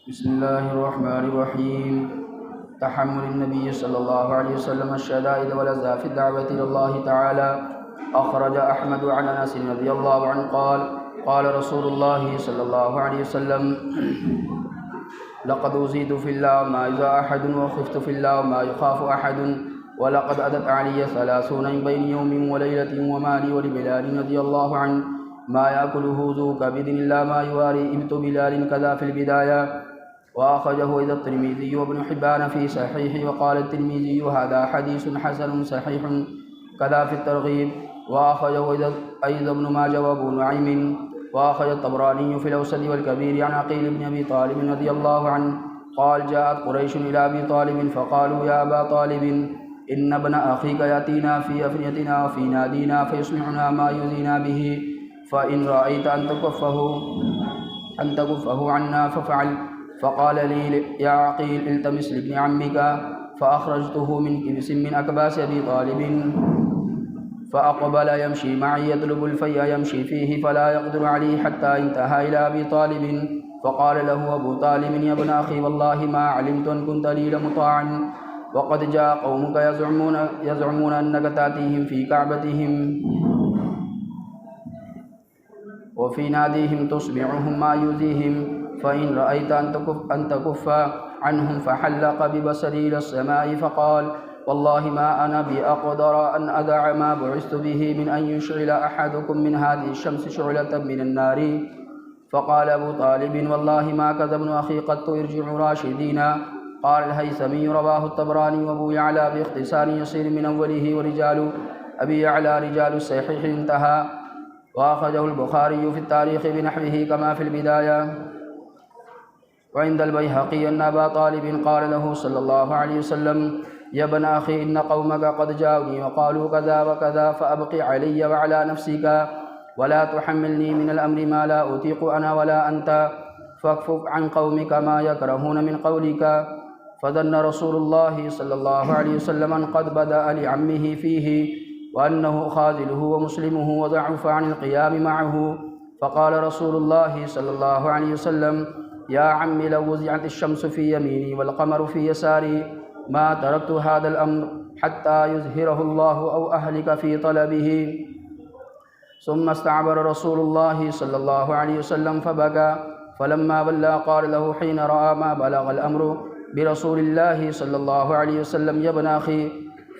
بسم الله الرحمن الرحيم. تحمل النبي صلى الله عليه وسلم الشدائد والأذى في الدعوة إلى الله تعالى. أخرج أحمد عن أنس رضي الله عنه قال قال رسول الله صلى الله عليه وسلم: لقد أوذيت في الله ما يؤذى أحد وخفت في الله ما يخاف أحد ولقد أتت علي 30 بين يوم وليلة وما لي ولبلال رضي الله عنه ما يأكله ذو كبد إلا ما يواري إبط بلال كذا في البداية. وأخرجه إذا الترمذي وابن حبان في صحيحه وقال الترمذي هذا حديث حسن صحيح كذا في الترغيب. وأخرجه أيضا ابن ماجه وأبو نعيم. وأخرج الطبراني في الأوسط والكبير عن عقيل بن أبي طالب رضي الله عنه قال جاءت قريش إلى أبي طالب فقالوا يا أبا طالب إن ابن أخيك يأتينا في أفنيتنا وفي نادينا فيسمعنا ما يؤذينا به فإن رأيت أن تكفه عنا ففعل. فقال لي يا عقيل التمس لابن عمك فأخرجته من كبس من أكباس أبي طالب فأقبل يمشي معي يطلب الفي يمشي فيه فلا يقدر عليه حتى انتهى إلى أبي طالب فقال له أبو طالب يا ابن أخي والله ما علمت أن كنت لي لمطاعا وقد جاء قومك يزعمون أنك تأتيهم في كعبتهم وفي ناديهم تصبعهم ما يؤذيهم فإن رأيت أن تكف عنهم فحلق ببصري إلى السماء فقال والله ما أنا بأقدر أن أدع ما بعثت به من أن يشعل أحدكم من هذه الشمس شعلة من النار. فقال أبو طالب والله ما كذب ابن أخي قد يرجع راشدين. قال الهيثمي رواه الطبراني وأبو يعلى باختصار يصير من أوله ورجال أبي يعلى رجال الصحيح انتهى. وأخرجه البخاري في التاريخ بنحوه كما في البداية. وعند البيهقي أن أبا طالب قال له صلى الله عليه وسلم يا ابن أخي إن قومك قد جاءوني وقالوا كذا وكذا فأبق علي وعلى نفسك ولا تحملني من الأمر ما لا أطيق أنا ولا أنت فاكفف عن قومك ما يكرهون من قولك. فظن رسول الله صلى الله عليه وسلم أن قد بدأ لعمه فيه وأنه خاذله ومسلمه وضعف عن القيام معه. فقال رسول الله صلى الله عليه وسلم يا عم لو وزعت الشمس في يميني والقمر في يساري ما تركت هذا الأمر حتى يظهره الله أو أهلك في طلبه. ثم استعبر رسول الله صلى الله عليه وسلم فبكى فلما بلى قال له حين رأى ما بلغ الأمر برسول الله صلى الله عليه وسلم يا ابن أخي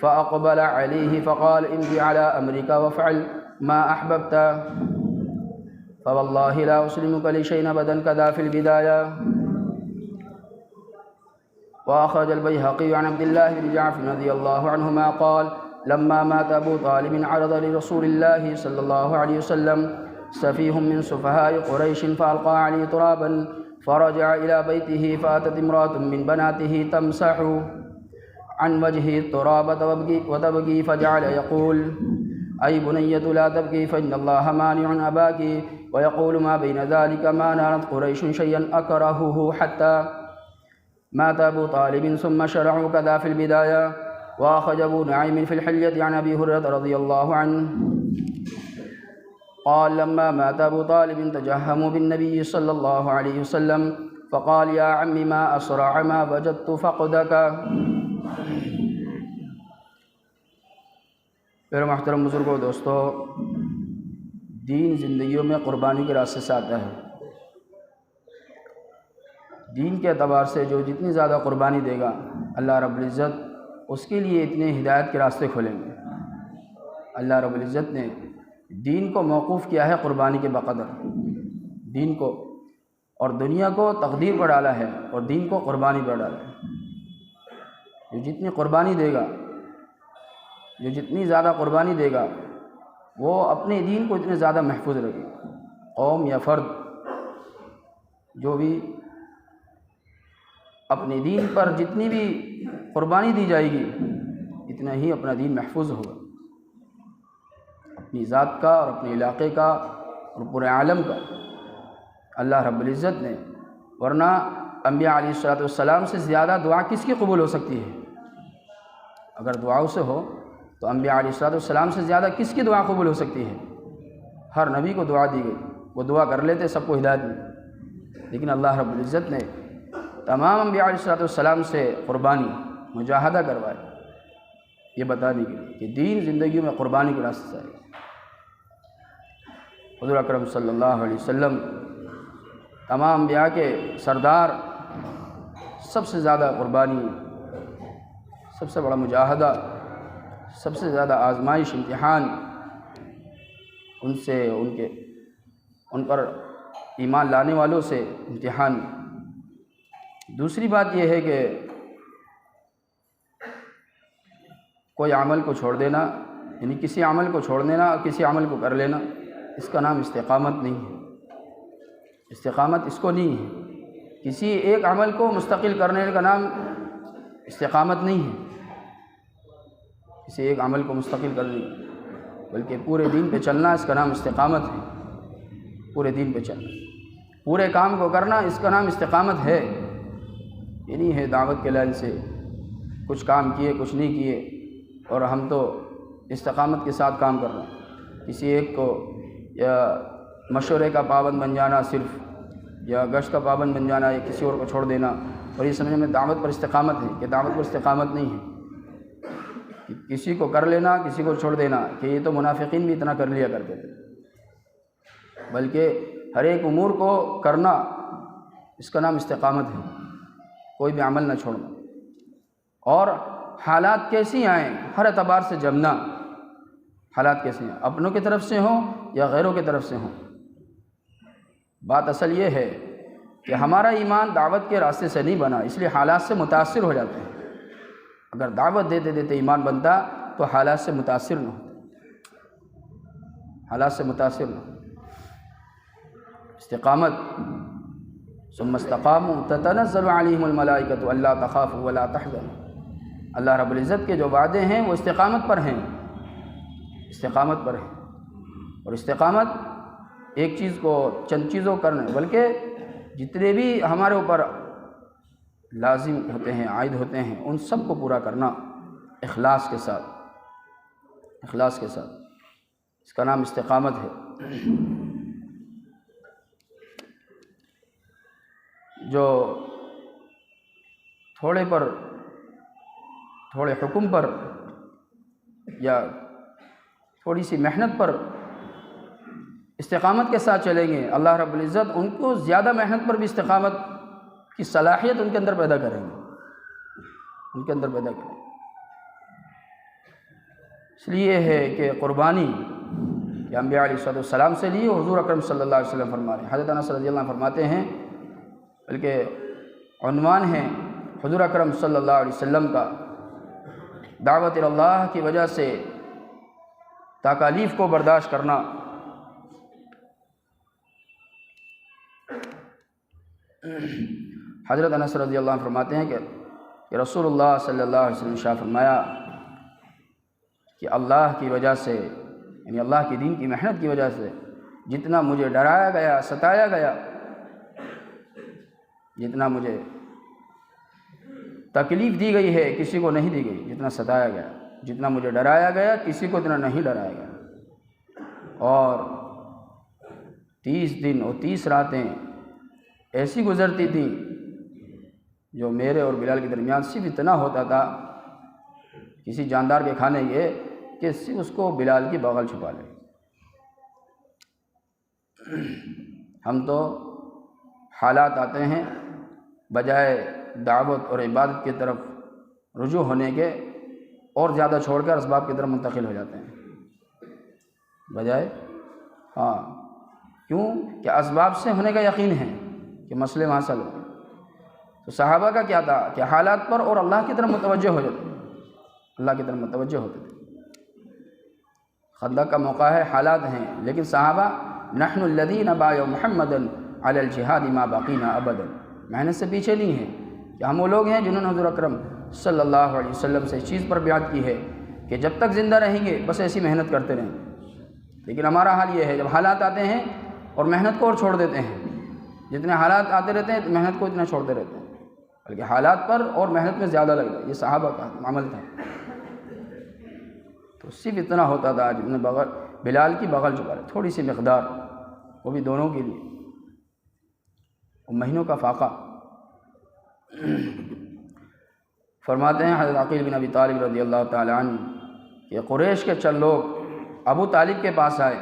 فأقبل عليه فقال امضي على أمرك وافعل ما أحببت فوالله لا أسلمك لشيء أبدا كذا في البداية. وأخرج البيهقي عن عبد الله بن جعفر رضي الله عنهما قال لما مات أبو طالب عرض لرسول الله صلى الله عليه وسلم سفيه من سفهاء قريش فألقى عليه ترابا فرجع إلى بيته فأتت امرأة من بناته تمسح عن وجهه التراب وتبكي فجعل يقول أي بنية لا تبكي فإن الله مانع أباك ويقول ما بين ذلك ما نالت قريش شيئا أكرهه حتى مات أبو طالب ثم شرعوا كذا في البداية. وأخرج أبو نعيم في الحلية عن أبي هريرة رضي الله عنه قال لما مات أبو طالب تجهموا بالنبي صلى الله عليه وسلم فقال يا عم ما أسرع ما وجدت فقدك. میرے محترم بزرگوں دوستو، دین زندگیوں میں قربانی کے راستے سے آتا ہے. دین کے اعتبار سے جو جتنی زیادہ قربانی دے گا اللہ رب العزت اس کے لیے اتنے ہدایت کے راستے کھولیں گے. اللہ رب العزت نے دین کو موقوف کیا ہے قربانی کے بقدر، دین کو اور دنیا کو تقدیر پر ڈالا ہے اور دین کو قربانی پر ڈالا ہے. جو جتنی قربانی دے گا، جو جتنی زیادہ قربانی دے گا وہ اپنے دین کو اتنے زیادہ محفوظ رکھے گا. قوم یا فرد جو بھی اپنے دین پر جتنی بھی قربانی دی جائے گی اتنا ہی اپنا دین محفوظ ہوگا، اپنی ذات کا اور اپنے علاقے کا اور پورے عالم کا. اللہ رب العزت نے ورنہ انبیاء علیہ السلام سے زیادہ دعا کس کی قبول ہو سکتی ہے؟ اگر دعاؤں سے ہو تو انبیاء علیہ السلام سے زیادہ کس کی دعا قبول ہو سکتی ہے؟ ہر نبی کو دعا دی گئی، وہ دعا کر لیتے سب کو ہدایت ملی، لیکن اللہ رب العزت نے تمام انبیاء علیہ السلام سے قربانی مجاہدہ کروائے، یہ بتانے کے لیے کہ دین زندگیوں میں قربانی کے راستے سے آئے۔ حضور اکرم صلی اللہ علیہ وسلم تمام انبیاء کے سردار، سب سے زیادہ قربانی، سب سے بڑا مجاہدہ، سب سے زیادہ آزمائش، امتحان ان پر ایمان لانے والوں سے امتحان۔ دوسری بات یہ ہے کہ کوئی عمل کو چھوڑ دینا، یعنی کسی عمل کو چھوڑ دینا اور کسی عمل کو کر لینا، اس کا نام استقامت نہیں ہے۔ استقامت اس کو نہیں ہے۔ کسی ایک عمل کو مستقل کرنے کا نام استقامت نہیں ہے، کسی ایک عمل کو مستقل کرنے، بلکہ پورے دین پہ چلنا، اس کا نام استقامت ہے۔ پورے دین پہ چلنا، پورے کام کو کرنا، اس کا نام استقامت ہے۔ یہ نہیں ہے دعوت کے لائن سے کچھ کام کیے کچھ نہیں کیے اور ہم تو استقامت کے ساتھ کام کر رہے ہیں۔ کسی ایک کو یا مشورے کا پابند بن جانا صرف، یا گشت کا پابند بن جانا، یا کسی اور کو چھوڑ دینا، اور یہ سمجھنے میں دعوت پر استقامت ہے، کہ دعوت پر استقامت نہیں ہے۔ کہ کسی کو کر لینا کسی کو چھوڑ دینا، کہ یہ تو منافقین بھی اتنا کر لیا کرتے تھے، بلکہ ہر ایک امور کو کرنا، اس کا نام استقامت ہے۔ کوئی بھی عمل نہ چھوڑنا، اور حالات کیسی آئیں ہر اعتبار سے جمنا۔ حالات کیسے ہیں، اپنوں کی طرف سے ہوں یا غیروں کی طرف سے ہوں۔ بات اصل یہ ہے کہ ہمارا ایمان دعوت کے راستے سے نہیں بنا، اس لیے حالات سے متاثر ہو جاتے ہیں۔ اگر دعوت دیتے دیتے ایمان بنتا تو حالات سے متاثر نہ ہوتا، حالات سے متاثر نہ ہوتا۔ استقامت، ثم استقاموا تتنزل علیہم الملائکۃ الا تخافوا ولا تحزنوا۔ اللہ رب العزت کے جو وعدے ہیں وہ استقامت پر ہیں، استقامت پر ہیں۔ اور استقامت ایک چیز کو چند چیزوں کرنے، بلکہ جتنے بھی ہمارے اوپر لازم ہوتے ہیں، عائد ہوتے ہیں، ان سب کو پورا کرنا اخلاص کے ساتھ، اخلاص کے ساتھ۔ اس کا نام استقامت ہے۔ جو تھوڑے حکم پر یا تھوڑی سی محنت پر استقامت کے ساتھ چلیں گے، اللہ رب العزت ان کو زیادہ محنت پر بھی استقامت کی صلاحیت ان کے اندر پیدا کریں گے، ان کے اندر پیدا کریں گے۔ اس لیے ہے کہ قربانی کہ انبیاء علیہ السلام سے لی، حضور اکرم صلی اللہ علیہ وسلم فرما رہے ہیں۔ حضرت انس رضی اللہ عنہ فرماتے ہیں، بلکہ عنوان ہے حضور اکرم صلی اللہ علیہ وسلم کا، دعوت اللہ کی وجہ سے تکالیف کو برداشت کرنا۔ حضرت انس رضی اللہ عنہ فرماتے ہیں کہ رسول اللہ صلی اللہ علیہ وسلم شاہ فرمایا کہ اللہ کی وجہ سے، یعنی اللہ کے دین کی محنت کی وجہ سے جتنا مجھے ڈرایا گیا، ستایا گیا، جتنا مجھے تکلیف دی گئی ہے کسی کو نہیں دی گئی، جتنا ستایا گیا، جتنا مجھے ڈرایا گیا کسی کو اتنا نہیں ڈرایا گیا۔ اور 30 دن اور 30 راتیں ایسی گزرتی تھیں جو میرے اور بلال کے درمیان صرف اتنا ہوتا تھا، کسی جاندار کے کھانے یہ کہ صرف اس کو بلال کی بغل چھپا لے۔ ہم تو حالات آتے ہیں، بجائے دعوت اور عبادت کی طرف رجوع ہونے کے اور زیادہ چھوڑ کر اسباب کی طرف منتقل ہو جاتے ہیں، بجائے کیوں کہ اسباب سے ہونے کا یقین ہے کہ مسئلے وہاں حل ہو۔ تو صحابہ کا کیا تھا کہ حالات پر اور اللہ کی طرف متوجہ ہو جاتے، اللہ کی طرف متوجہ ہوتے تھے۔ خندق کا موقع ہے، حالات ہیں، لیکن صحابہ نحن الذین بایعوا محمدا علی الجہاد ما بقینا ابدا، محنت سے پیچھے نہیں ہیں، کہ ہم وہ لوگ ہیں جنہوں نے حضور اکرم صلی اللہ علیہ وسلم سے اس چیز پر بیعت کی ہے کہ جب تک زندہ رہیں گے بس ایسی محنت کرتے رہیں۔ لیکن ہمارا حال یہ ہے، جب حالات آتے ہیں اور محنت کو اور چھوڑ دیتے ہیں، جتنے حالات آتے رہتے ہیں محنت کو اتنا چھوڑتے رہتے ہیں، بلکہ حالات پر اور محنت میں زیادہ لگ رہا ہے۔ یہ صحابہ کا عمل تھا۔ تو صرف اتنا ہوتا تھا، جن نے بلال کی بغل چھپا لی، تھوڑی سی مقدار، وہ بھی دونوں کے لیے، اور مہینوں کا فاقہ، فرماتے ہیں حضرت عقیل بن ابی طالب رضی اللہ تعالی عنہ کہ قریش کے چند لوگ ابو طالب کے پاس آئے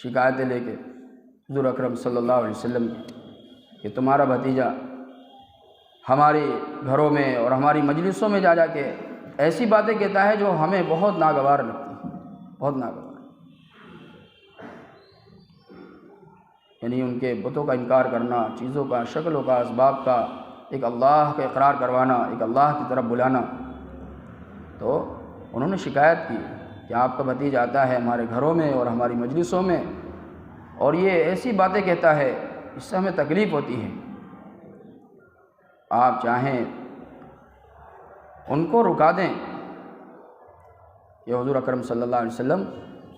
شکایتیں لے کے حضور اکرم صلی اللہ علیہ وسلم کہ تمہارا بھتیجا ہمارے گھروں میں اور ہماری مجلسوں میں جا جا کے ایسی باتیں کہتا ہے جو ہمیں بہت ناگوار لگتی ہیں، بہت ناگوار، یعنی ان کے بتوں کا انکار کرنا، چیزوں کا، شکلوں کا، اسباب کا، ایک اللہ کا اقرار کروانا، ایک اللہ کی طرف بلانا۔ تو انہوں نے شکایت کی کہ آپ کا بھتیجا آتا ہے ہمارے گھروں میں اور ہماری مجلسوں میں اور یہ ایسی باتیں کہتا ہے، اس سے ہمیں تکلیف ہوتی ہے، آپ چاہیں ان کو رکا دیں کہ حضور اکرم صلی اللہ علیہ وسلم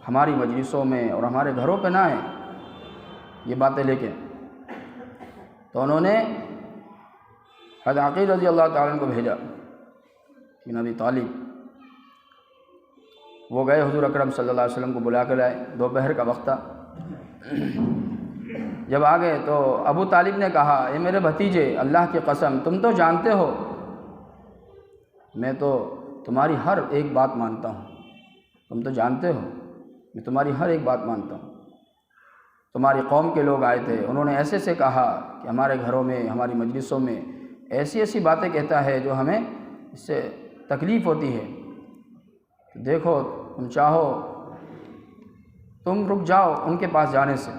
ہماری مجلسوں میں اور ہمارے گھروں پہ نہ آئیں یہ باتیں لے کے۔ تو انہوں نے حضرت عقیل رضی اللہ تعالیٰ عنہ کو بھیجا بن ابی طالب، وہ گئے حضور اکرم صلی اللہ علیہ وسلم کو بلا کر لائے، دوپہر کا وقت تھا۔ جب آ گئے تو ابو طالب نے کہا، اے میرے بھتیجے، اللہ کی قسم تم تو جانتے ہو میں تو تمہاری ہر ایک بات مانتا ہوں، تم تو جانتے ہو میں تمہاری ہر ایک بات مانتا ہوں۔ تمہاری قوم کے لوگ آئے تھے، انہوں نے ایسے سے کہا کہ ہمارے گھروں میں ہماری مجلسوں میں ایسی ایسی باتیں کہتا ہے جو ہمیں اس سے تکلیف ہوتی ہے، دیکھو تم چاہو تم رک جاؤ ان کے پاس جانے سے۔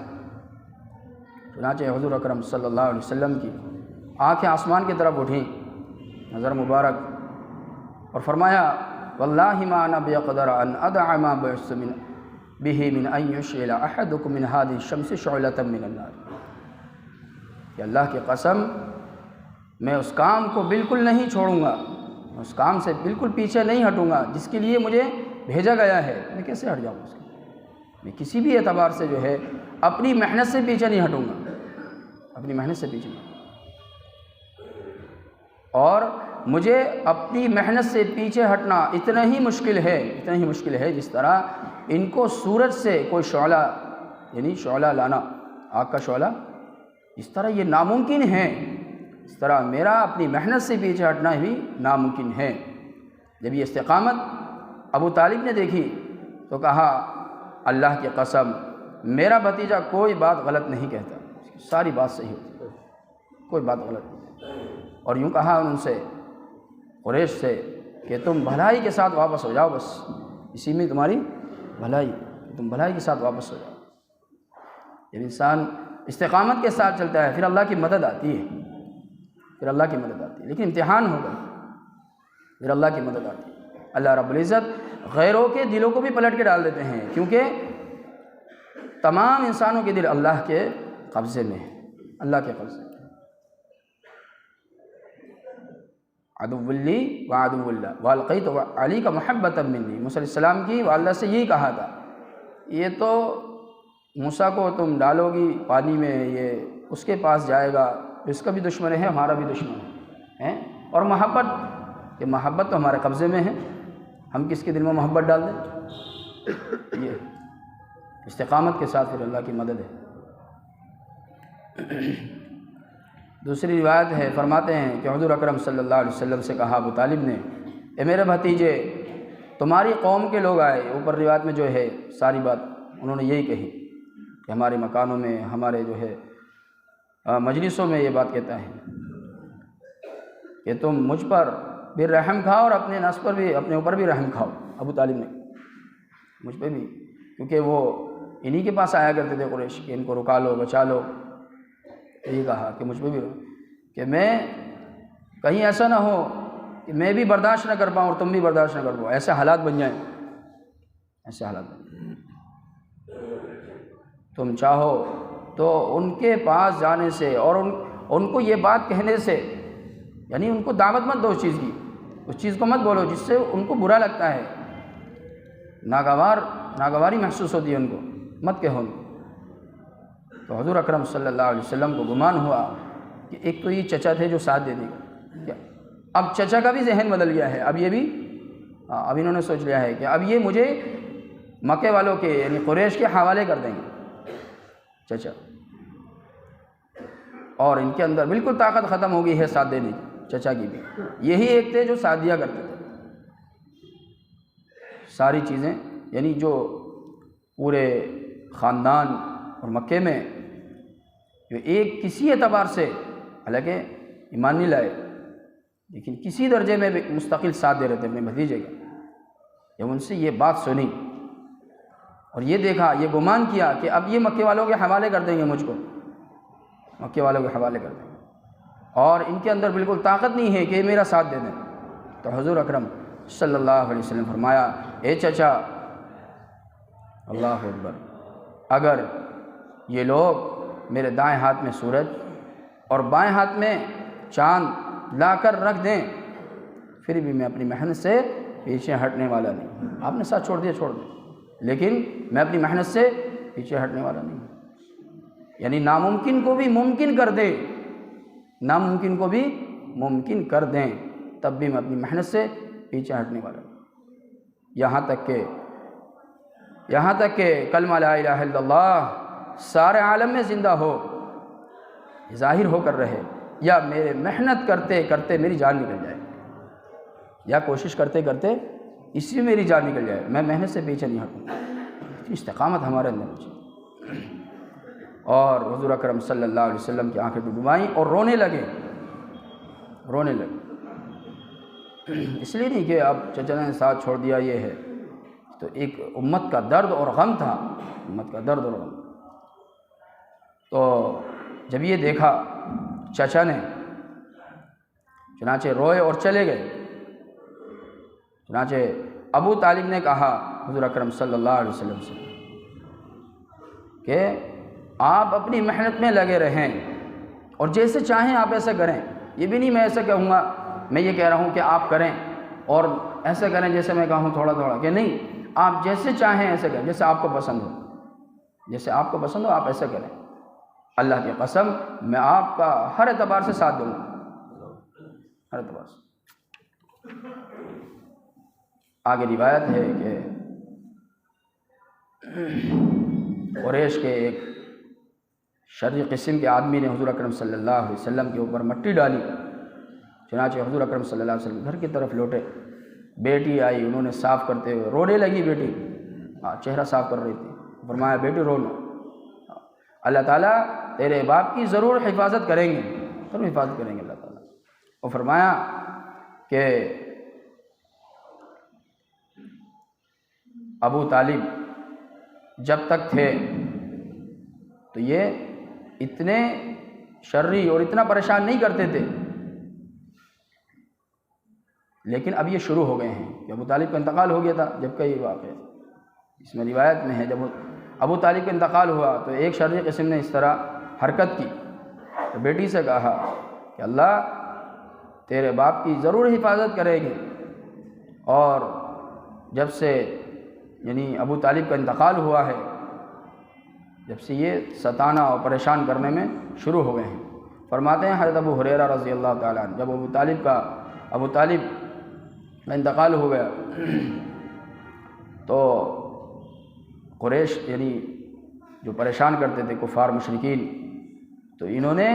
چنانچہ حضور اکرم صلی اللہ علیہ وسلم کی آنکھیں آسمان کی طرف اٹھیں، نظر مبارک، اور فرمایا واللہ ما انا بقدر ان ادع ما بعثت به من ان يشعل احدكم من هذه الشمس شعلة من النار، کہ اللہ کی قسم میں اس کام کو بالکل نہیں چھوڑوں گا، اس کام سے بالکل پیچھے نہیں ہٹوں گا جس کے لیے مجھے بھیجا گیا ہے۔ میں کیسے ہٹ جاؤں اس کے؟ میں کسی بھی اعتبار سے جو ہے اپنی محنت سے پیچھے نہیں ہٹوں گا، اپنی محنت سے پیچھے نہیں، اور مجھے اپنی محنت سے پیچھے ہٹنا اتنا ہی مشکل ہے جس طرح ان کو سورج سے کوئی شعلہ، یعنی شعلہ لانا، آگ کا شعلہ، اس طرح یہ ناممکن ہے، اس طرح میرا اپنی محنت سے پیچھے ہٹنا بھی ناممکن ہے۔ جب یہ استقامت ابو طالب نے دیکھی تو کہا اللہ کی قسم میرا بھتیجا کوئی بات غلط نہیں کہتا، ساری بات صحیح ہوتی ہے، کوئی بات غلط نہیں۔ اور یوں کہا ان سے، قریش سے، کہ تم بھلائی کے ساتھ واپس ہو جاؤ، بس اسی میں تمہاری بھلائی، تم بھلائی کے ساتھ واپس ہو جاؤ۔ جب انسان استقامت کے ساتھ چلتا ہے پھر اللہ کی مدد آتی ہے، پھر اللہ کی مدد آتی ہے، لیکن امتحان ہوگا، پھر اللہ کی مدد آتی ہے۔ اللہ رب العزت غیروں کے دلوں کو بھی پلٹ کے ڈال دیتے ہیں، کیونکہ تمام انسانوں کے دل اللہ کے قبضے میں ہیں، اللہ کے قبضے میں۔ عدو لی و عدو اللہ والقیت علی کا محبت منی، موسیٰ علیہ السلام کی والدہ سے یہی کہا تھا، یہ تو موسیٰ کو تم ڈالو گی پانی میں، یہ اس کے پاس جائے گا، اس کا بھی دشمن ہے ہمارا بھی دشمن ہے، اور محبت، کہ محبت تو ہمارے قبضے میں ہے، ہم کس کے دل میں محبت ڈال دیں؟ یہ استقامت کے ساتھ پھر اللہ کی مدد ہے۔ دوسری روایت ہے، فرماتے ہیں کہ حضور اکرم صلی اللہ علیہ وسلم سے کہا ابو طالب نے، اے میرے بھتیجے، تمہاری قوم کے لوگ آئے، اوپر روایت میں جو ہے ساری بات انہوں نے یہی کہی کہ ہمارے مکانوں میں، ہمارے جو ہے مجلسوں میں یہ بات کہتا ہے کہ تم مجھ پر بھی رحم کھاؤ اور اپنے نفس پر بھی، اپنے اوپر بھی رحم کھاؤ۔ ابو طالب نے مجھ پہ بھی، کیونکہ وہ انہی کے پاس آیا کرتے تھے قریش کہ ان کو رکا لو، بچا لو، یہی کہا کہ مجھ پہ بھی، کہ میں کہیں ایسا نہ ہو کہ میں بھی برداشت نہ کر پاؤں اور تم بھی برداشت نہ کر پاؤ، ایسے حالات بن جائیں، ایسے حالات بن جائیں۔ تم چاہو تو ان کے پاس جانے سے اور ان کو یہ بات کہنے سے، یعنی ان کو دعوت مت دو اس چیز کو مت بولو جس سے ان کو برا لگتا ہے، ناگواری محسوس ہوتی ہے ان کو، مت کہو۔ تو حضور اکرم صلی اللہ علیہ وسلم کو گمان ہوا کہ ایک تو یہ چچا تھے جو ساتھ دے دے گا، اب چچا کا بھی ذہن بدل گیا ہے، اب یہ بھی اب انہوں نے سوچ لیا ہے کہ اب یہ مجھے مکے والوں کے یعنی قریش کے حوالے کر دیں گے چچا۔ اور ان کے اندر بالکل طاقت ختم ہو گئی ہے ساتھ دینے کی، چچا کی بھی۔ یہی ایک تھے جو ساتھ دیا کرتے تھے ساری چیزیں، یعنی جو پورے خاندان اور مکے میں جو ایک کسی اعتبار سے، حالانکہ ایمان نہیں لائے لیکن کسی درجے میں بھی مستقل ساتھ دے رہے تھے اپنے بھتیجے کا، جب ان سے یہ بات سنی اور یہ دیکھا، یہ گمان کیا کہ اب یہ مکے والوں کے حوالے کر دیں گے، مجھ کو مکے والوں کے حوالے کر دیں گے، اور ان کے اندر بالکل طاقت نہیں ہے کہ یہ میرا ساتھ دے دیں، تو حضور اکرم صلی اللہ علیہ وسلم فرمایا، اے چچا، اللہ اکبر، اگر یہ لوگ میرے دائیں ہاتھ میں سورج اور بائیں ہاتھ میں چاند لا کر رکھ دیں پھر بھی میں اپنی محنت سے پیچھے ہٹنے والا نہیں۔ آپ نے ساتھ چھوڑ دیا، چھوڑ دیں، لیکن میں اپنی محنت سے پیچھے ہٹنے والا نہیں۔ یعنی ناممکن کو بھی ممکن کر دیں، ناممکن کو بھی ممکن کر دیں، تب بھی میں اپنی محنت سے پیچھے ہٹنے والا نہیں۔ یہاں تک کہ کلمہ لا الہ الا اللہ سارے عالم میں زندہ ہو، ظاہر ہو کر رہے، یا میرے محنت کرتے کرتے میری جان نکل جائے، یا کوشش کرتے کرتے اسی میں میری جان نکل جائے، میں محنت سے پیچھے نہیں ہٹوں گا۔ استقامت ہمارے اندر ہوئی۔ اور حضور اکرم صلی اللہ علیہ وسلم کی آنکھیں ڈبائیں اور رونے لگے۔ اس لیے نہیں کہ اب چچا نے ساتھ چھوڑ دیا یہ ہے، تو ایک امت کا درد اور غم تھا، امت کا درد اور غم۔ تو جب یہ دیکھا چچا نے، چنانچہ روئے اور چلے گئے۔ چنانچہ ابو طالب نے کہا حضور اکرم صلی اللہ علیہ وسلم سے کہ آپ اپنی محنت میں لگے رہیں اور جیسے چاہیں آپ ایسا کریں، یہ بھی نہیں میں ایسا کہوں گا، میں یہ کہہ رہا ہوں کہ آپ کریں اور ایسا کریں جیسے میں کہوں تھوڑا تھوڑا، کہ نہیں، آپ جیسے چاہیں ایسے کریں، جیسے آپ کو پسند ہو، جیسے آپ کو پسند ہو آپ ایسا کریں۔ اللہ کی قسم میں آپ کا ہر اعتبار سے ساتھ دوں گا، ہر اعتبار سے۔ آگے روایت ہے کہ قریش کے ایک شرعی قسم کے آدمی نے حضور اکرم صلی اللہ علیہ وسلم کے اوپر مٹی ڈالی، چنانچہ حضور اکرم صلی اللہ علیہ وسلم گھر کی طرف لوٹے، بیٹی آئی، انہوں نے صاف کرتے ہوئے رونے لگی، بیٹی چہرہ صاف کر رہی تھی، فرمایا بیٹی رو لو، اللہ تعالیٰ تیرے باپ کی ضرور حفاظت کریں گے، ضرور حفاظت کریں گے اللہ تعالیٰ۔ اور فرمایا کہ ابو طالب جب تک تھے تو یہ اتنے شرری اور اتنا پریشان نہیں کرتے تھے، لیکن اب یہ شروع ہو گئے ہیں کہ ابو طالب کا انتقال ہو گیا تھا جب کا یہ واقعہ، اس میں روایت میں ہے جب ابو طالب کا انتقال ہوا تو ایک شرعی قسم نے اس طرح حرکت کی، تو بیٹی سے کہا کہ اللہ تیرے باپ کی ضرور حفاظت کرے گی، اور جب سے یعنی ابو طالب کا انتقال ہوا ہے جب سے یہ ستانا اور پریشان کرنے میں شروع ہو گئے ہیں۔ فرماتے ہیں حضرت ابو ہریرہ رضی اللہ تعالیٰ عنہ، جب ابو طالب کا انتقال ہو گیا تو قریش یعنی جو پریشان کرتے تھے کفار مشرکین، تو انہوں نے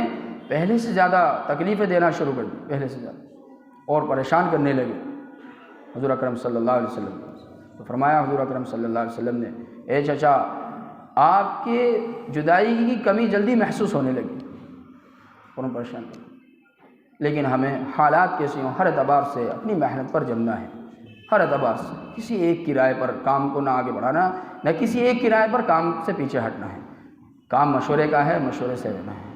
پہلے سے زیادہ تکلیفیں دینا شروع کر دی، پہلے سے زیادہ، اور پریشان کرنے لگے حضور اکرم صلی اللہ علیہ وسلم۔ تو فرمایا حضور اکرم صلی اللہ علیہ وسلم نے، اے چچا آپ کے جدائی کی کمی جلدی محسوس ہونے لگی، اور پریشان کر، لیکن ہمیں حالات کیسی ہوں ہر اعتبار سے اپنی محنت پر جمنا ہے، ہر اعتبار سے کسی ایک کی رائے پر کام کو نہ آگے بڑھانا، نہ کسی ایک کی رائے پر کام سے پیچھے ہٹنا ہے، کام مشورے کا ہے، مشورے سے رہنا ہے،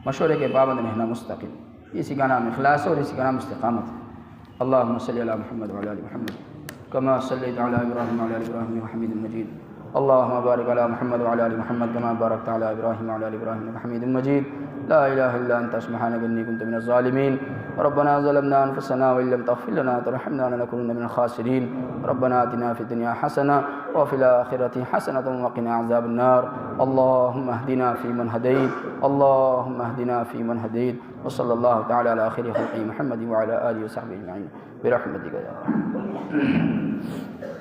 مشورے کے پابند رہنا مستقل، اسی کا نام اخلاص ہے اور اسی کا نام استقامت ہے۔ اللہم صلی علی محمد وعلی آل محمد کما صلیت علی ابراہیم وعلی آل ابراہیم حمید مجید، اللہم بارک علی محمد وعلی آل محمد کما بارکت علی ابراہیم وعلی آل ابراہیم حمید مجید، لا الہ الا انت سبحانک انی کنت من الظالمین، ربنا ظلمنا انفسنا وان لم تغفر لنا وترحمنا لنکونن من الخاسرین، ربنا آتنا فی الدنیا حسنہ وفی الآخرۃ حسنۃ وقنا عذاب النار، اللہم اہدنا فیمن ہدیت، اللہم اہدنا فیمن ہدیت، وصلی اللہ تعالی علی خیر خلقہ محمد وعلی آلہ وصحبہ اجمعین برحمتک یا ارحم الراحمین۔